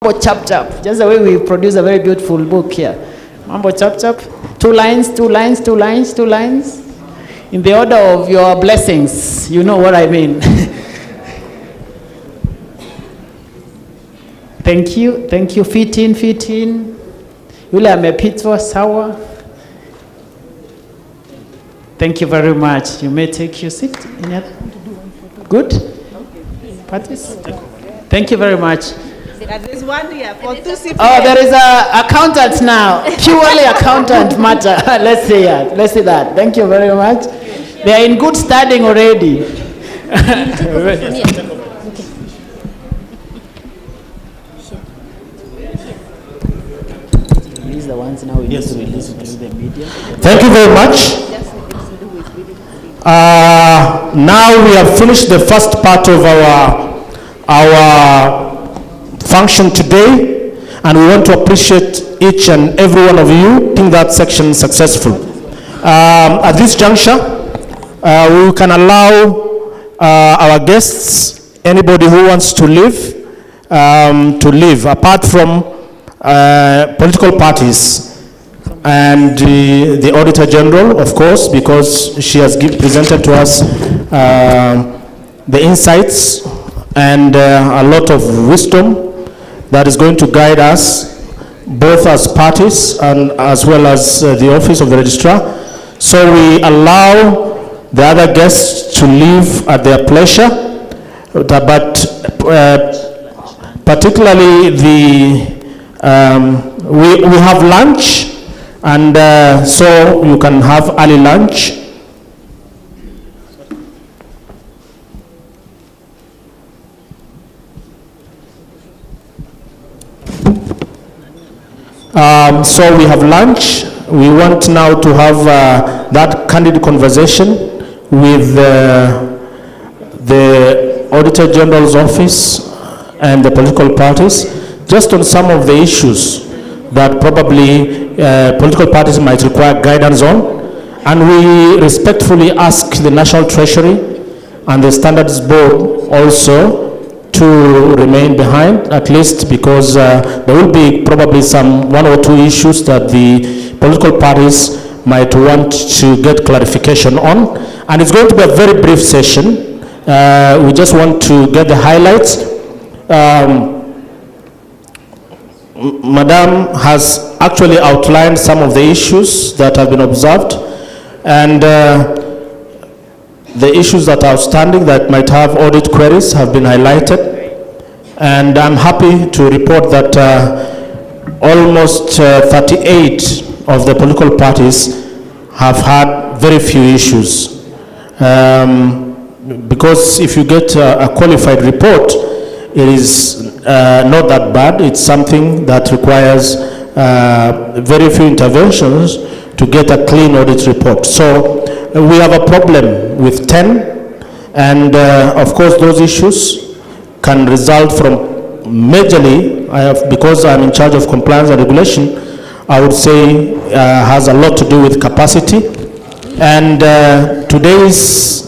Mambo chap chap, just the way we produce a very beautiful book here. Mambo chap chap, 2 lines, 2 lines, 2 lines, 2 lines. In the order of your blessings, you know what I mean. Thank you, fit in. Yule amepitwa sawa. Thank you very much. You may take your seat. Good? Parties? Thank you very much. There's one here for 2 CPA. Oh, there is a accountant now. Purely accountant matter. Let's say that. Let's say that. Thank you very much. They are in good standing already. These are the ones now we need to release to the media. Thank you very much. Now we have finished the first part of our function today, and we want to appreciate each and every one of you making that section successful. At this juncture, we can allow our guests, anybody who wants to leave, apart from political parties and the Auditor General, of course, because she has presented to us the insights and a lot of wisdom that is going to guide us both as parties and as well as the office of the Registrar. So we allow the other guests to leave at their pleasure, but particularly we have lunch, and so you can have early lunch. So we have lunch. We want now to have that candid conversation with the Auditor General's office and the political parties, just on some of the issues that probably political parties might require guidance on. And we respectfully ask the National Treasury and the Standards Board also to remain behind, at least because there will be probably some 1 or 2 issues that the political parties might want to get clarification on. And it's going to be a very brief session. We just want to get the highlights. Madam has actually outlined some of the issues that have been observed, and the issues that are outstanding that might have audit queries have been highlighted. And I'm happy to report that almost 38 of the political parties have had very few issues. Because if you get a qualified report, it is not that bad. It's something that requires very few interventions to get a clean audit report. So we have a problem with 10, and of course those issues can result from majorly, because I'm in charge of compliance and regulation, I would say has a lot to do with capacity. And today's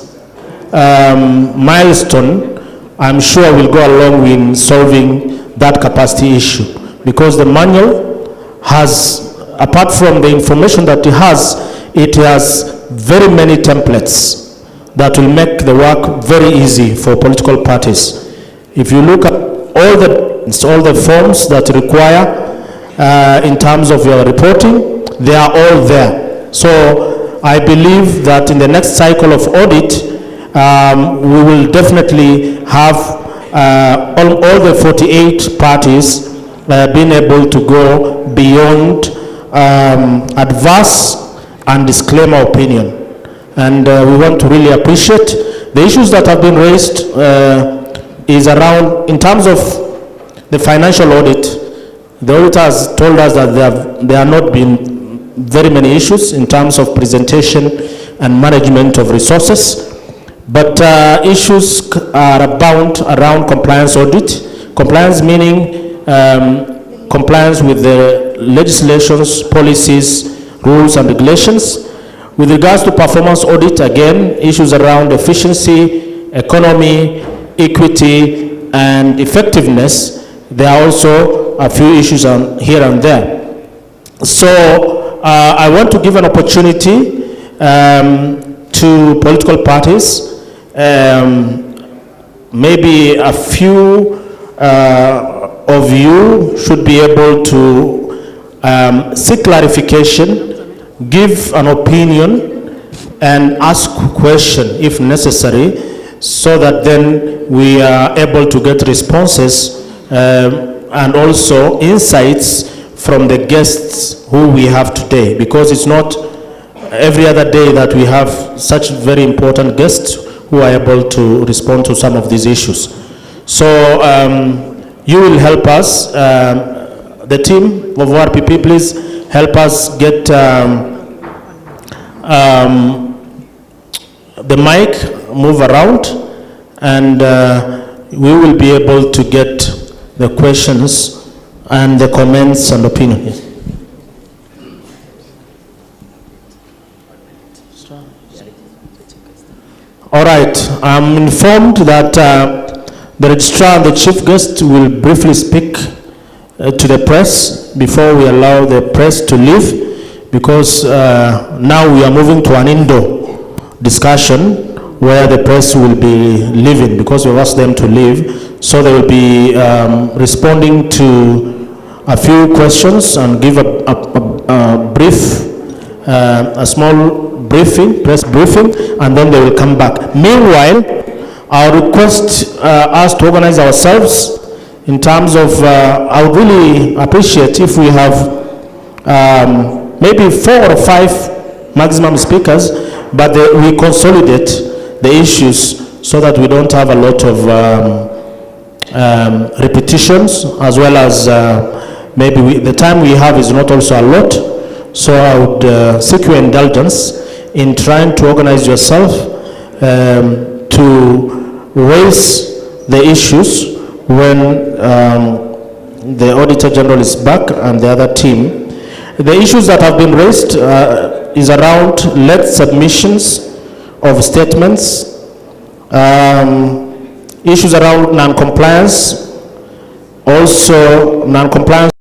milestone, I'm sure, will go along in solving that capacity issue, because the manual has, apart from the information that it has very many templates that will make the work very easy for political parties. If you look at all the forms that require in terms of your reporting, they are all there. So I believe that in the next cycle of audit, we will definitely have all the 48 parties being able to go beyond adverse and disclaimer opinion. And we want to really appreciate the issues that have been raised. Is around, in terms of the financial audit, the auditor has told us that there have not been very many issues in terms of presentation and management of resources, but issues are abound around compliance audit. Compliance meaning compliance with the legislations, policies, rules and regulations. With regards to performance audit, again, issues around efficiency, economy, equity and effectiveness. There are also a few issues here and there. So I want to give an opportunity to political parties. Maybe a few of you should be able to seek clarification, give an opinion, and ask question if necessary, so that then we are able to get responses and also insights from the guests who we have today, because it's not every other day that we have such very important guests who are able to respond to some of these issues. So you will help us, the team of ORPP, please help us get the mic, move around, and we will be able to get the questions and the comments and opinions. All right, I'm informed that the registrar and the chief guest will briefly speak to the press before we allow the press to leave, because now we are moving to an indoor discussion where the press will be leaving, because we've asked them to leave. So they will be responding to a few questions and give a brief, a small briefing, press briefing, and then they will come back. Meanwhile, I'll request us to organize ourselves in terms of, I would really appreciate if we have maybe 4 or 5 maximum speakers, but we consolidate the issues so that we don't have a lot of repetitions, as well as maybe the time we have is not also a lot. So I would seek your indulgence in trying to organize yourself to raise the issues when the Auditor General is back and the other team. The issues that have been raised is around late submissions of statements, issues around non-compliance, also non-compliance